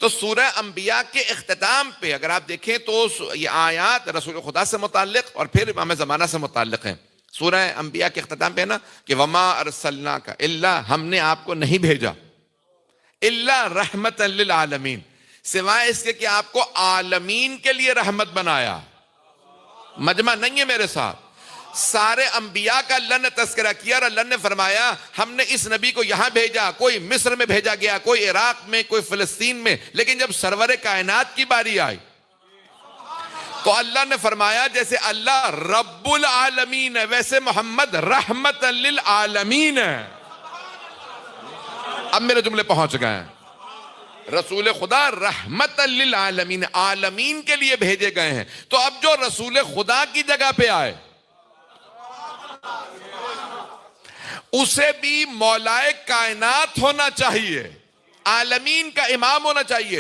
تو سورہ انبیاء کے اختتام پہ اگر آپ دیکھیں تو یہ آیات رسول خدا سے متعلق اور پھر امام زمانہ سے متعلق ہیں. سورہ انبیاء کے اختتام پہ نا کہ وما ارسلناک الا، ہم نے آپ کو نہیں بھیجا الا رحمتا للعالمین، سوائے اس کے کہ آپ کو عالمین کے لیے رحمت بنایا. مجمع نہیں ہے میرے ساتھ، سارے انبیاء کا اللہ نے تذکرہ کیا اور اللہ نے فرمایا ہم نے اس نبی کو یہاں بھیجا، کوئی مصر میں بھیجا گیا، کوئی عراق میں، کوئی فلسطین میں، لیکن جب سرور کائنات کی باری آئی تو اللہ نے فرمایا جیسے اللہ رب العالمین ہے ویسے محمد رحمت للعالمین ہے. اب میرے جملے پہنچ گئے ہیں. رسول خدا رحمت للعالمین، عالمین کے لیے بھیجے گئے ہیں. تو اب جو رسول خدا کی جگہ پہ آئے اسے بھی مولائے کائنات ہونا چاہیے، عالمین کا امام ہونا چاہیے.